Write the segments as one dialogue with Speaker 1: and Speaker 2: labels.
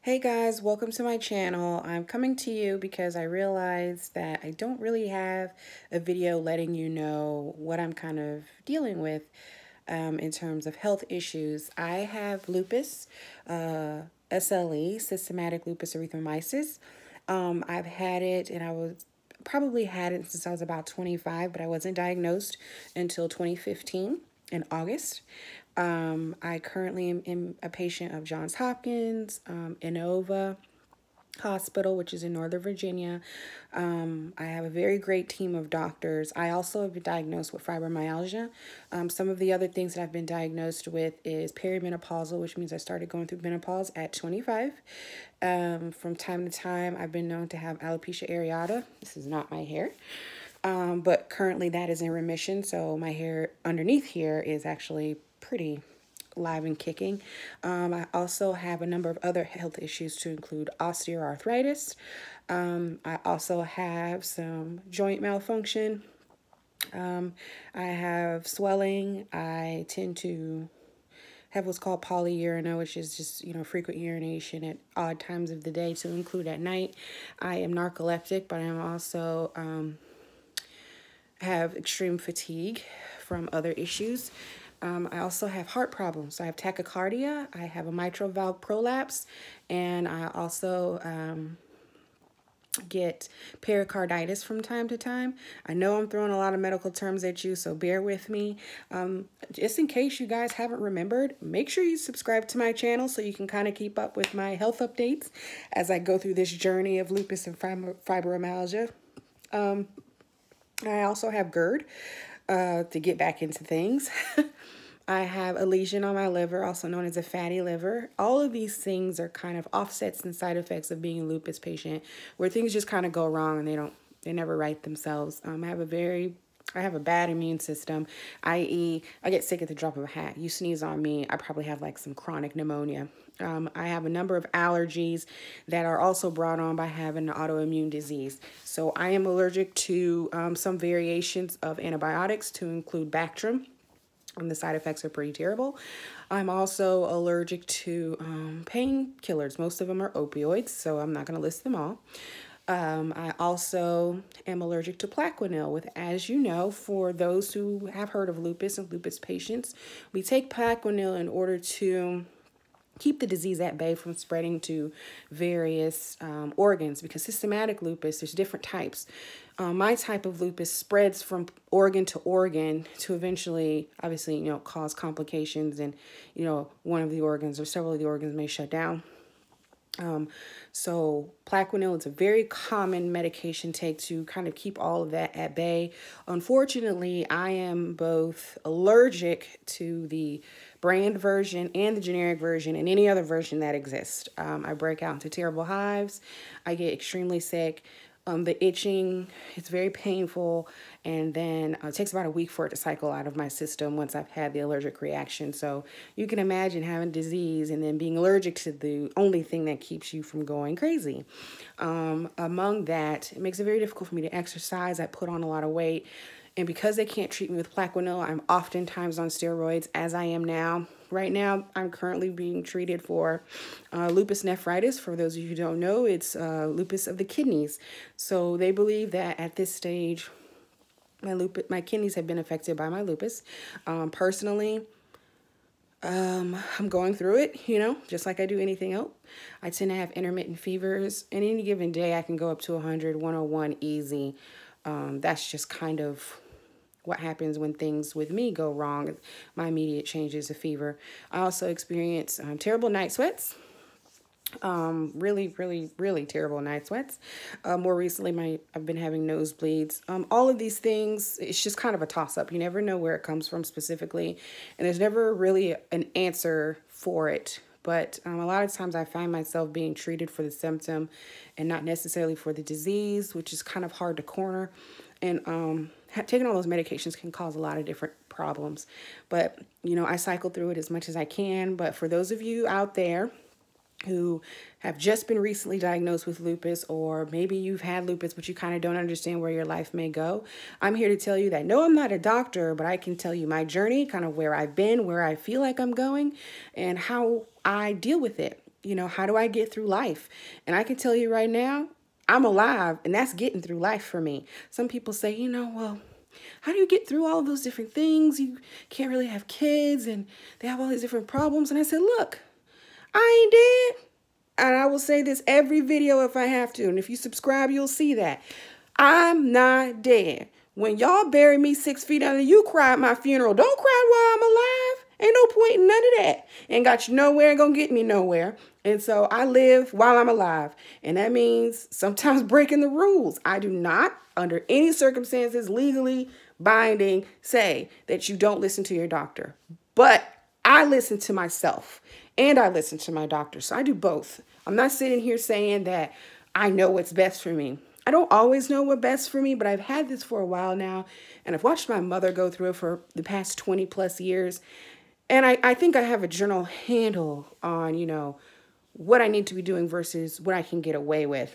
Speaker 1: Hey guys, welcome to my channel. I'm coming to you because I realized that I don't really have a video letting you know what I'm kind of dealing with in terms of health issues. I have lupus, SLE, systematic lupus erythematosus. I've had it and I was probably had it since I was about 25, but I wasn't diagnosed until 2015 in August. I currently am a patient of Johns Hopkins, Inova Hospital, which is in Northern Virginia. I have a very great team of doctors. I also have been diagnosed with fibromyalgia. Some of the other things that I've been diagnosed with is perimenopausal, which means I started going through menopause at 25. From time to time, I've been known to have alopecia areata. This is not my hair. But currently that is in remission, so my hair underneath here is actually pretty live and kicking. I also have a number of other health issues to include osteoarthritis. I also have some joint malfunction. I have swelling. I tend to have what's called polyuria, which is just, frequent urination at odd times of the day, to include at night. I am narcoleptic, but I'm also have extreme fatigue from other issues. I also have heart problems. So I have tachycardia, I have a mitral valve prolapse, and I also get pericarditis from time to time. I know I'm throwing a lot of medical terms at you, so bear with me. Just in case you guys haven't remembered, make sure you subscribe to my channel so you can kind of keep up with my health updates as I go through this journey of lupus and fibromyalgia. I also have GERD, to get back into things. I have a lesion on my liver, also known as a fatty liver. All of these things are kind of offsets and side effects of being a lupus patient, where things just kind of go wrong and they never right themselves. I have a bad immune system, i.e. I get sick at the drop of a hat. You sneeze on me, I probably have like some chronic pneumonia. I have a number of allergies that are also brought on by having an autoimmune disease. So I am allergic to some variations of antibiotics, to include Bactrim. And the side effects are pretty terrible. I'm also allergic to painkillers. Most of them are opioids, so I'm not going to list them all. I also am allergic to Plaquenil, with, as you know, for those who have heard of lupus and lupus patients, we take Plaquenil in order to keep the disease at bay from spreading to various organs, because systematic lupus, there's different types. My type of lupus spreads from organ to organ to eventually, obviously, cause complications, and, one of the organs or several of the organs may shut down. So Plaquenil is a very common medication take to kind of keep all of that at bay. Unfortunately, I am both allergic to the brand version and the generic version and any other version that exists. I break out into terrible hives. I get extremely sick. The itching, it's very painful, and then it takes about a week for it to cycle out of my system once I've had the allergic reaction. So you can imagine having disease and then being allergic to the only thing that keeps you from going crazy. Among that, it makes it very difficult for me to exercise. I put on a lot of weight. And because they can't treat me with Plaquenil, I'm oftentimes on steroids, as I am now. Right now, I'm currently being treated for lupus nephritis. For those of you who don't know, it's lupus of the kidneys. So they believe that at this stage, my kidneys have been affected by my lupus. Personally, I'm going through it, just like I do anything else. I tend to have intermittent fevers. And any given day, I can go up to 100, 101 easy. That's just kind of what happens when things with me go wrong. My immediate change is a fever. I also experience terrible night sweats. Really, really, really terrible night sweats. More recently, I've been having nosebleeds. All of these things, it's just kind of a toss-up. You never know where it comes from specifically, and there's never really an answer for it. But a lot of times I find myself being treated for the symptom and not necessarily for the disease, which is kind of hard to corner. And taking all those medications can cause a lot of different problems. But, I cycle through it as much as I can. But for those of you out there who have just been recently diagnosed with lupus, or maybe you've had lupus, but you kind of don't understand where your life may go, I'm here to tell you that, no, I'm not a doctor, but I can tell you my journey, kind of where I've been, where I feel like I'm going, and how I deal with it. how do I get through life? And I can tell you right now, I'm alive, and that's getting through life for me. Some people say, well, how do you get through all of those different things? You can't really have kids, and they have all these different problems. And I said, look, I ain't dead. And I will say this every video if I have to. And if you subscribe, you'll see that. I'm not dead. When y'all bury me 6 feet under, you cry at my funeral. Don't cry while I'm alive. Ain't no point in none of that. Ain't got you nowhere, ain't gonna get me nowhere. And so I live while I'm alive. And that means sometimes breaking the rules. I do not, under any circumstances, legally binding, say that you don't listen to your doctor. But I listen to myself and I listen to my doctor. So I do both. I'm not sitting here saying that I know what's best for me. I don't always know what's best for me, but I've had this for a while now. And I've watched my mother go through it for the past 20 plus years. And I think I have a general handle on, what I need to be doing versus what I can get away with.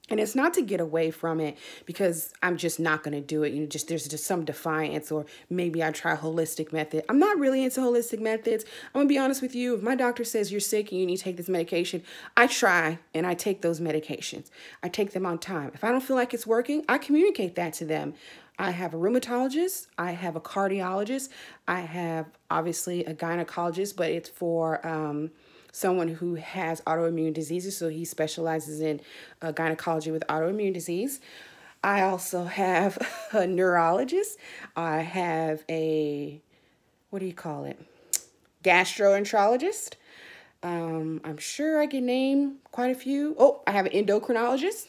Speaker 1: And it's not to get away from it because I'm just not going to do it. There's just some defiance, or maybe I try a holistic method. I'm not really into holistic methods. I'm going to be honest with you. If my doctor says you're sick and you need to take this medication, I try and I take those medications. I take them on time. If I don't feel like it's working, I communicate that to them. I have a rheumatologist. I have a cardiologist. I have obviously a gynecologist, but it's for someone who has autoimmune diseases. So he specializes in gynecology with autoimmune disease. I also have a neurologist. I have gastroenterologist. I'm sure I can name quite a few. Oh, I have an endocrinologist.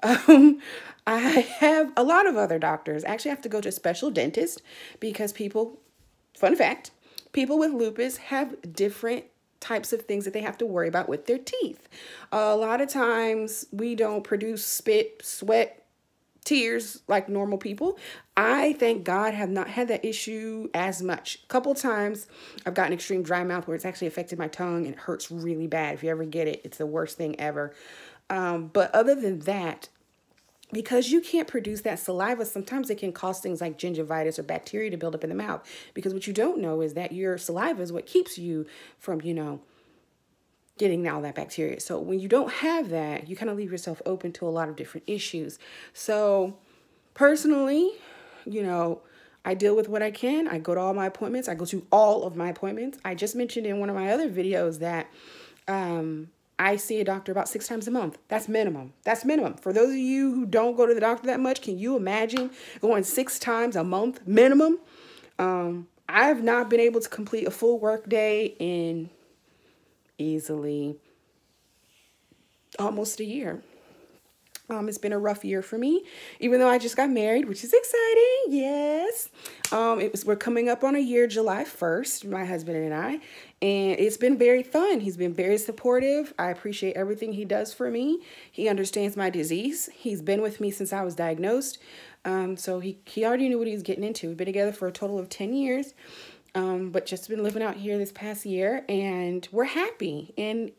Speaker 1: I have a lot of other doctors. Actually, I have to go to a special dentist because fun fact, people with lupus have different types of things that they have to worry about with their teeth. A lot of times we don't produce spit, sweat, tears like normal people. I, thank God, have not had that issue as much. A couple times I've gotten extreme dry mouth where it's actually affected my tongue and it hurts really bad. If you ever get it, it's the worst thing ever. But other than that, because you can't produce that saliva, sometimes it can cause things like gingivitis or bacteria to build up in the mouth. Because what you don't know is that your saliva is what keeps you from, getting all that bacteria. So when you don't have that, you kind of leave yourself open to a lot of different issues. So personally, I deal with what I can. I go to all my appointments. I go to all of my appointments. I just mentioned in one of my other videos that I see a doctor about 6 times a month. That's minimum. That's minimum. For those of you who don't go to the doctor that much, can you imagine going 6 times a month minimum? I have not been able to complete a full work day in easily almost a year. It's been a rough year for me, even though I just got married, which is exciting. Yes. We're coming up on a year, July 1st, my husband and I, and it's been very fun. He's been very supportive. I appreciate everything he does for me. He understands my disease. He's been with me since I was diagnosed. So he already knew what he was getting into. We've been together for a total of 10 years, but just been living out here this past year, and we're happy. And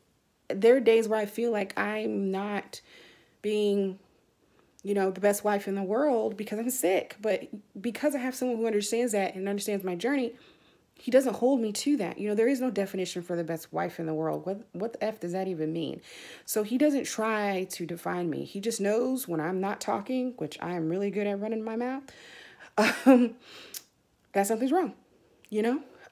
Speaker 1: there are days where I feel like I'm not being, the best wife in the world because I'm sick. But because I have someone who understands that and understands my journey, he doesn't hold me to that. There is no definition for the best wife in the world. What the F does that even mean? So he doesn't try to define me. He just knows when I'm not talking, which I am really good at running my mouth, that something's wrong,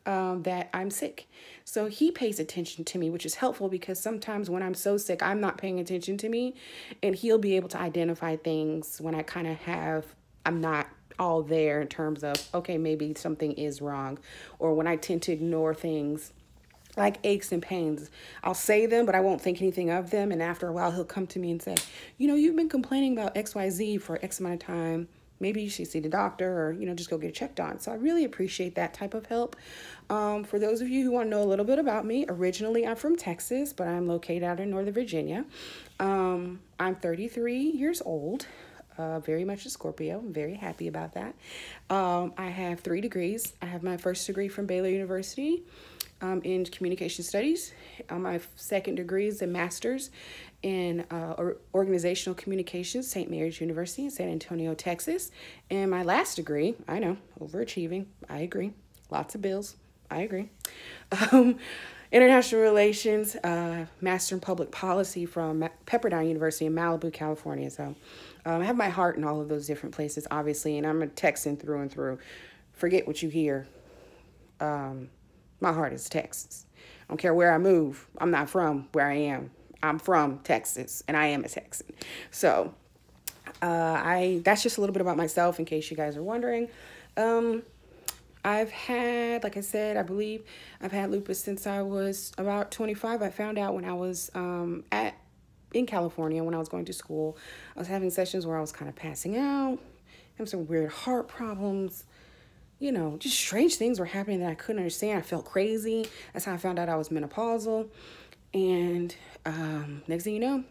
Speaker 1: that I'm sick. So he pays attention to me, which is helpful because sometimes when I'm so sick, I'm not paying attention to me, and he'll be able to identify things when I'm not all there in terms of, okay, maybe something is wrong, or when I tend to ignore things like aches and pains. I'll say them, but I won't think anything of them. And after a while, he'll come to me and say, you've been complaining about XYZ for X amount of time. Maybe you should see the doctor, or, just go get it checked on. So I really appreciate that type of help. For those of you who want to know a little bit about me, originally I'm from Texas, but I'm located out in Northern Virginia. I'm 33 years old, very much a Scorpio. I'm very happy about that. I have 3 degrees. I have my first degree from Baylor University in communication studies. My second degree is a master's in organizational communications, St. Mary's University in San Antonio, Texas. And my last degree, I know, overachieving, I agree. Lots of bills, I agree. International Relations, Master in Public Policy from Pepperdine University in Malibu, California. So I have my heart in all of those different places, obviously, and I'm a Texan through and through. Forget what you hear. My heart is Texas. I don't care where I move. I'm not from where I am. I'm from Texas, and I am a Texan. So that's just a little bit about myself in case you guys are wondering. I've had, like I said, I believe I've had lupus since I was about 25. I found out when I was in California when I was going to school. I was having sessions where I was kind of passing out, having some weird heart problems. You know, just strange things were happening that I couldn't understand. I felt crazy. That's how I found out I was menopausal. And next thing you know,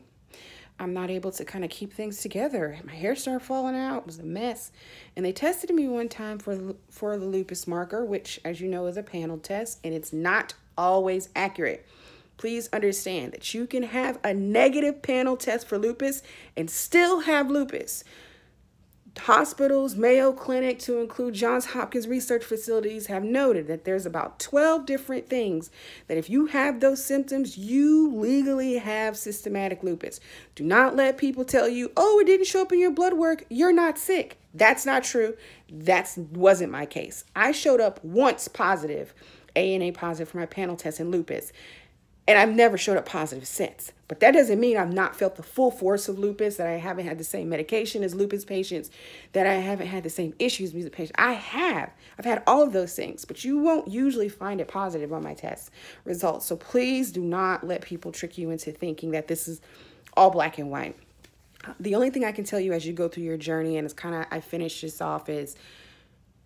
Speaker 1: I'm not able to kind of keep things together. My hair started falling out. It was a mess. And they tested me one time for the lupus marker, which, as you know, is a panel test, and it's not always accurate. Please understand that you can have a negative panel test for lupus and still have lupus. Hospitals, Mayo Clinic, to include Johns Hopkins research facilities, have noted that there's about 12 different things that if you have those symptoms, you legally have systematic lupus. Do not let people tell you, oh, it didn't show up in your blood work, you're not sick. That's not true. That wasn't my case. I showed up once positive, ANA positive for my panel test in lupus. And I've never showed up positive since. But that doesn't mean I've not felt the full force of lupus, that I haven't had the same medication as lupus patients, that I haven't had the same issues as lupus patients. I have. I've had all of those things, but you won't usually find it positive on my test results. So please do not let people trick you into thinking that this is all black and white. The only thing I can tell you as you go through your journey, and it's kind of, I finish this off, is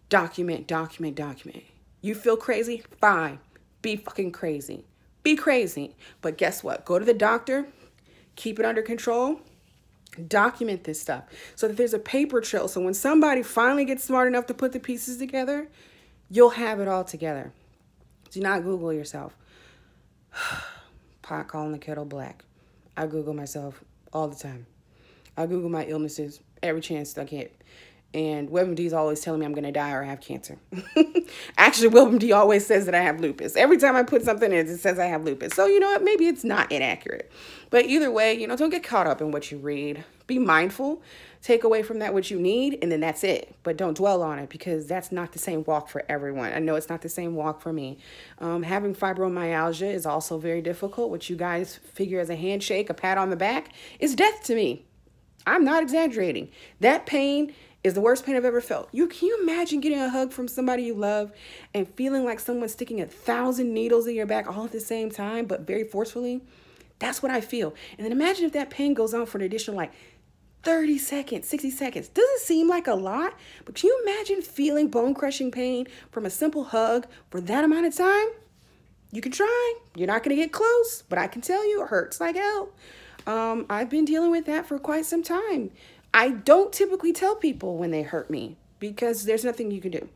Speaker 1: document, document, document. You feel crazy? Fine. Be fucking crazy. Be crazy. But guess what? Go to the doctor, keep it under control, document this stuff so that there's a paper trail. So when somebody finally gets smart enough to put the pieces together, you'll have it all together. Do not Google yourself. Pot calling the kettle black. I Google myself all the time. I Google my illnesses every chance I get. And WebMD is always telling me I'm going to die or have cancer. Actually, WebMD always says that I have lupus. Every time I put something in, it says I have lupus. So, you know what? Maybe it's not inaccurate. But either way, you know, don't get caught up in what you read. Be mindful. Take away from that what you need, and then that's it. But don't dwell on it, because that's not the same walk for everyone. I know it's not the same walk for me. Having fibromyalgia is also very difficult. What you guys figure as a handshake, a pat on the back, is death to me. I'm not exaggerating. That pain is the worst pain I've ever felt. Can you imagine getting a hug from somebody you love and feeling like someone's sticking 1,000 needles in your back all at the same time, but very forcefully? That's what I feel. And then imagine if that pain goes on for an additional like 30 seconds, 60 seconds. Doesn't seem like a lot, but can you imagine feeling bone-crushing pain from a simple hug for that amount of time? You can try. You're not going to get close, but I can tell you it hurts like hell. I've been dealing with that for quite some time. I don't typically tell people when they hurt me because there's nothing you can do.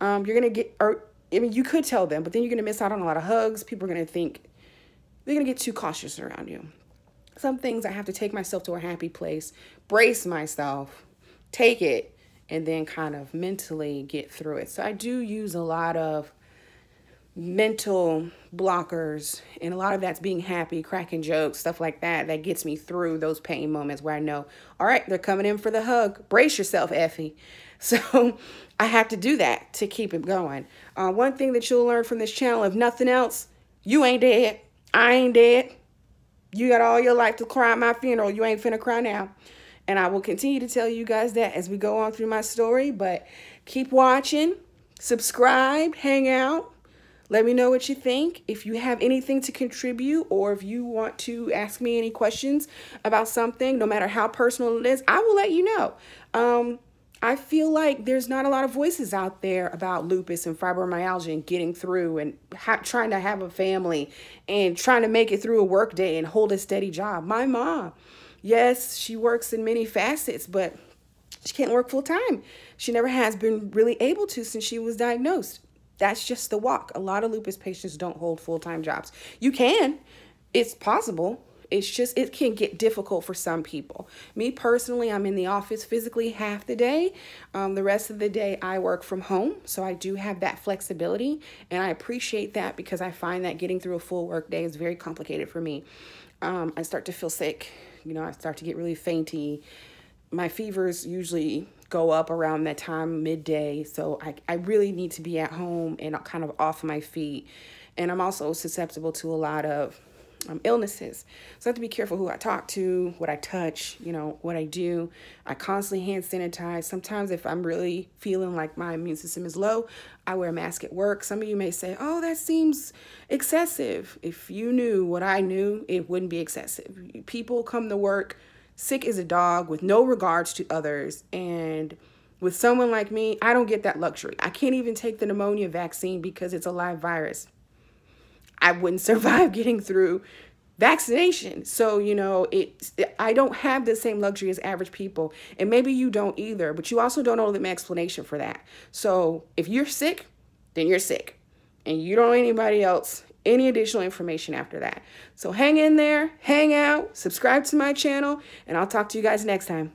Speaker 1: You're going to get, or I mean, you could tell them, but then you're going to miss out on a lot of hugs. People are going to think, they're going to get too cautious around you. Some things I have to take myself to a happy place, brace myself, take it, and then kind of mentally get through it. So I do use a lot of mental blockers, and a lot of that's being happy, cracking jokes, stuff like that. That gets me through those pain moments where I know, all right, they're coming in for the hug. Brace yourself, Effie. So I have to do that to keep it going. One thing that you'll learn from this channel, if nothing else, you ain't dead. I ain't dead. You got all your life to cry at my funeral. You ain't finna cry now. And I will continue to tell you guys that as we go on through my story. But keep watching, subscribe, hang out. Let me know what you think. If you have anything to contribute, or if you want to ask me any questions about something, no matter how personal it is, I will let you know. I feel like there's not a lot of voices out there about lupus and fibromyalgia and getting through and trying to have a family and trying to make it through a work day and hold a steady job. My mom, yes, she works in many facets, but she can't work full time. She never has been really able to since she was diagnosed. That's just the walk. A lot of lupus patients don't hold full-time jobs. You can. It's possible. it can get difficult for some people. Me personally, I'm in the office physically half the day. The rest of the day I work from home. So I do have that flexibility, and I appreciate that because I find that getting through a full work day is very complicated for me. I start to feel sick. I start to get really fainty. My fevers usually go up around that time, midday. So I really need to be at home and kind of off my feet. And I'm also susceptible to a lot of illnesses. So I have to be careful who I talk to, what I touch, what I do. I constantly hand sanitize. Sometimes if I'm really feeling like my immune system is low, I wear a mask at work. Some of you may say, oh, that seems excessive. If you knew what I knew, it wouldn't be excessive. People come to work sick as a dog with no regards to others. And with someone like me, I don't get that luxury. I can't even take the pneumonia vaccine because it's a live virus. I wouldn't survive getting through vaccination. So, I don't have the same luxury as average people. And maybe you don't either, but you also don't know the explanation for that. So if you're sick, then you're sick. And you don't know anybody else any additional information after that. So hang in there, hang out, subscribe to my channel, and I'll talk to you guys next time.